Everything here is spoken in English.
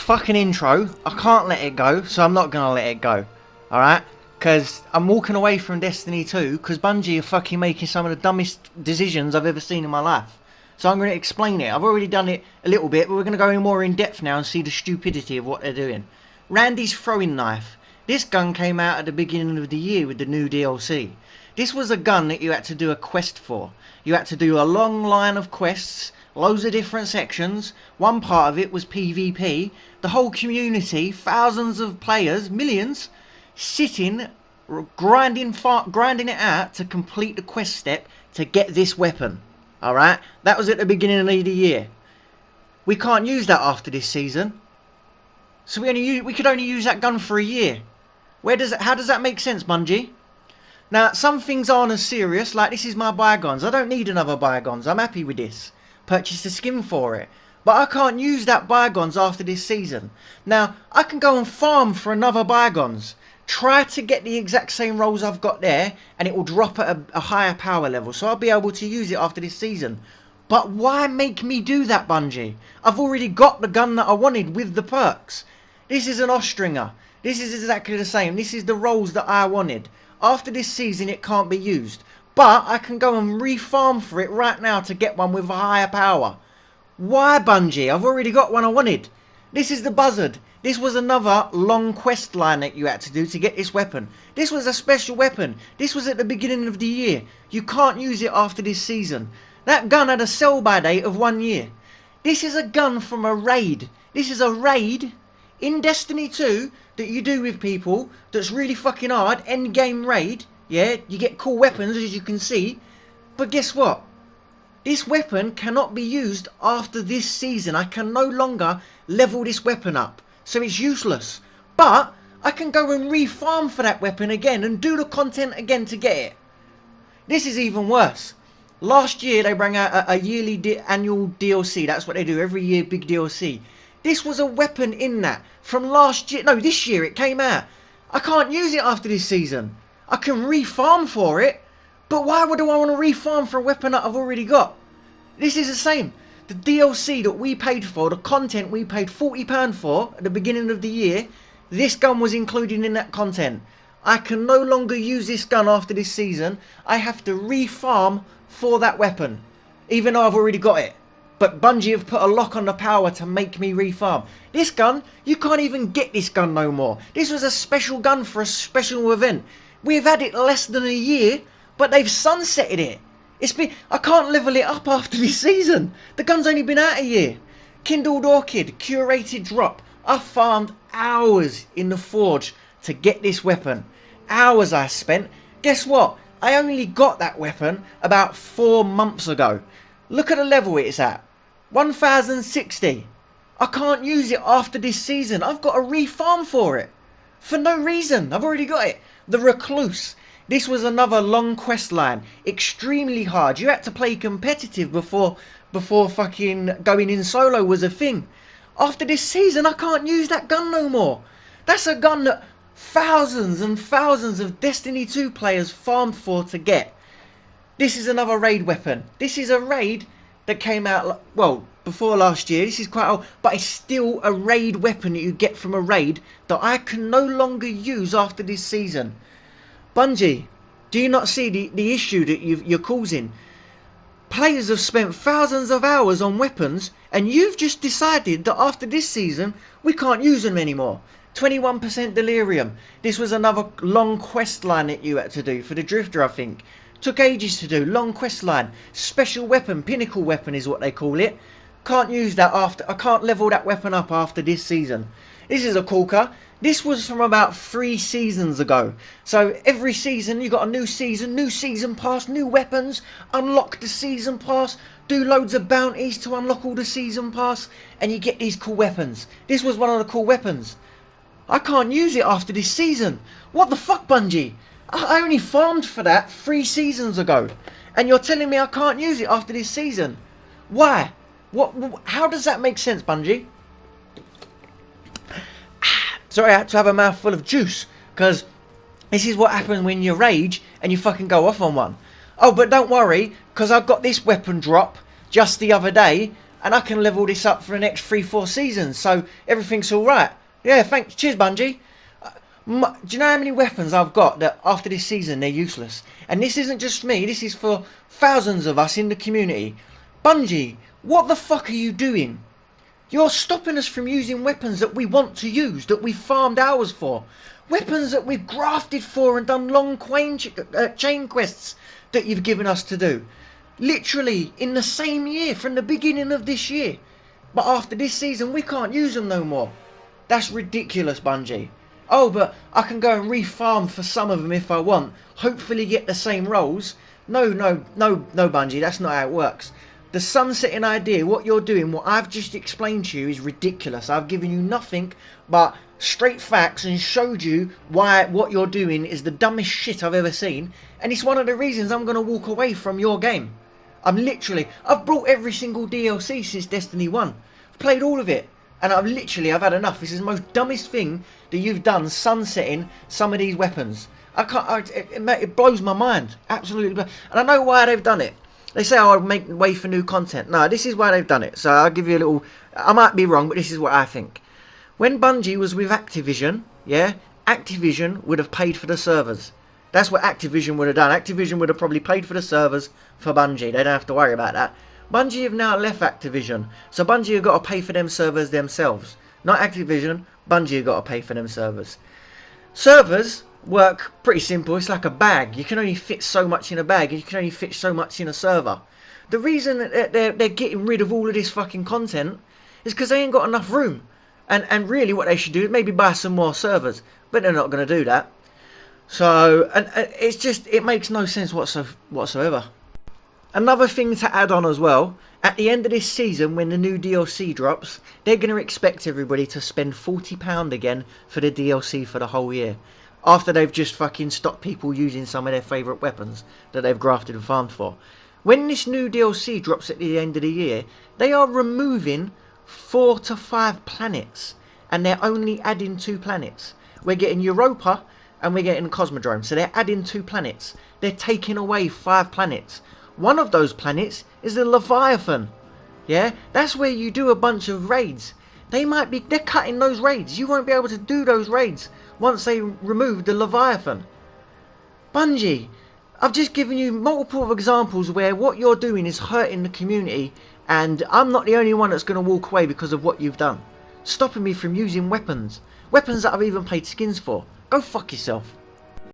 fucking intro. I can't let it go, so I'm not gonna let it go. Alright? Because I'm walking away from Destiny 2 because Bungie are fucking making some of the dumbest decisions I've ever seen in my life. So I'm going to explain it. I've already done it a little bit, but we're going to go in more in depth now and see the stupidity of what they're doing. Randy's throwing knife. This gun came out at the beginning of the year with the new DLC. This was a gun that you had to do a quest for. You had to do a long line of quests, loads of different sections. One part of it was PvP. The whole community, thousands of players, millions, sitting, grinding it out to complete the quest step to get this weapon. Alright? That was at the beginning of the year. We can't use that after this season. So we could only use that gun for a year. How does that make sense, Bungie? Now, some things aren't as serious, like this is my bygones. I don't need another bygones. I'm happy with this. Purchased a skin for it. But I can't use that bygones after this season. Now, I can go and farm for another bygones. Try to get the exact same rolls I've got there, and it will drop at a higher power level. So I'll be able to use it after this season. But why make me do that, Bungie? I've already got the gun that I wanted with the perks. This is an Ostringer. This is exactly the same. This is the rolls that I wanted. After this season, it can't be used. But I can go and refarm for it right now to get one with a higher power. Why, Bungie? I've already got one I wanted. This is the Buzzard. This was another long quest line that you had to do to get this weapon. This was a special weapon. This was at the beginning of the year. You can't use it after this season. That gun had a sell-by date of 1 year. This is a gun from a raid. This is a raid in Destiny 2 that you do with people that's really fucking hard. End game raid. Yeah, you get cool weapons as you can see. But guess what? This weapon cannot be used after this season. I can no longer level this weapon up. So it's useless. But I can go and refarm for that weapon again and do the content again to get it. This is even worse. Last year they bring out a yearly annual DLC. That's what they do every year, big DLC. This was a weapon in that from last year. No, this year it came out. I can't use it after this season. I can refarm for it. But why would I want to refarm for a weapon that I've already got? This is the same. The DLC that we paid for, the content we paid £40 for at the beginning of the year, this gun was included in that content. I can no longer use this gun after this season. I have to refarm for that weapon, even though I've already got it. But Bungie have put a lock on the power to make me refarm. This gun, you can't even get this gun no more. This was a special gun for a special event. We've had it less than a year, but they've sunsetted it. I can't level it up after this season. The gun's only been out a year. Kindled Orchid, curated drop. I farmed hours in the forge to get this weapon. Hours I spent. Guess what? I only got that weapon about 4 months ago. Look at the level it's at. 1060. I can't use it after this season. I've got to refarm for it. For no reason. I've already got it. The Recluse. This was another long quest line. Extremely hard. You had to play competitive before fucking going in solo was a thing. After this season, I can't use that gun no more. That's a gun that thousands and thousands of Destiny 2 players farmed for to get. This is another raid weapon. This is a raid that came out, well, before last year. This is quite old, but it's still a raid weapon that you get from a raid that I can no longer use after this season. Bungie, do you not see the issue that you're causing? Players have spent thousands of hours on weapons, and you've just decided that after this season, we can't use them anymore. 21% delirium. This was another long quest line that you had to do for the Drifter, I think. Took ages to do. Long quest line. Special weapon. Pinnacle weapon is what they call it. Can't use that after. I can't level that weapon up after this season. This is a corker. This was from about 3 seasons ago. So every season you got a new season pass, new weapons, unlock the season pass, do loads of bounties to unlock all the season pass, and you get these cool weapons. This was one of the cool weapons. I can't use it after this season. What the fuck, Bungie? I only farmed for that 3 seasons ago, and you're telling me I can't use it after this season. Why? How does that make sense, Bungie? Sorry, I had to have a mouthful of juice, because this is what happens when you rage and you fucking go off on one. Oh, but don't worry, because I've got this weapon drop just the other day and I can level this up for the next 3-4 seasons, so everything's alright. Yeah, thanks. Cheers, Bungie. Do you know how many weapons I've got that after this season they're useless? And this isn't just me, this is for thousands of us in the community. Bungie, what the fuck are you doing? You're stopping us from using weapons that we want to use, that we've farmed hours for. Weapons that we've grafted for and done long chain quests that you've given us to do. Literally in the same year, from the beginning of this year. But after this season, we can't use them no more. That's ridiculous, Bungie. Oh, but I can go and refarm for some of them if I want. Hopefully get the same rolls. No, Bungie, that's not how it works. The sunsetting idea, what you're doing, what I've just explained to you is ridiculous. I've given you nothing but straight facts and showed you why what you're doing is the dumbest shit I've ever seen. And it's one of the reasons I'm going to walk away from your game. I've brought every single DLC since Destiny 1. I've played all of it. And I've had enough. This is the most dumbest thing that you've done, sunsetting some of these weapons. It blows my mind. Absolutely. And I know why they've done it. They say, oh, I'll make way for new content. No, this is why they've done it. So I'll give you a little... I might be wrong, but this is what I think. When Bungie was with Activision, yeah, Activision would have paid for the servers. That's what Activision would have done. Activision would have probably paid for the servers for Bungie. They don't have to worry about that. Bungie have now left Activision. So Bungie have got to pay for them servers themselves. Not Activision, Bungie have got to pay for them servers. Servers work pretty simple. It's like a bag. You can only fit so much in a bag, and you can only fit so much in a server. The reason that they're getting rid of all of this fucking content is because they ain't got enough room. And really what they should do is maybe buy some more servers. But they're not going to do that. So, and it's just, it makes no sense whatsoever. Another thing to add on as well, at the end of this season when the new DLC drops, they're going to expect everybody to spend £40 again for the DLC for the whole year. After they've just fucking stopped people using some of their favourite weapons that they've grafted and farmed for. When this new DLC drops at the end of the year, they are removing 4 to 5 planets. And they're only adding 2 planets. We're getting Europa and we're getting Cosmodrome. So they're adding 2 planets. They're taking away 5 planets. One of those planets is the Leviathan. Yeah, that's where you do a bunch of raids. They're cutting those raids. You won't be able to do those raids once they remove the Leviathan. Bungie, I've just given you multiple examples where what you're doing is hurting the community, and I'm not the only one that's going to walk away because of what you've done. Stopping me from using weapons. Weapons that I've even paid skins for. Go fuck yourself.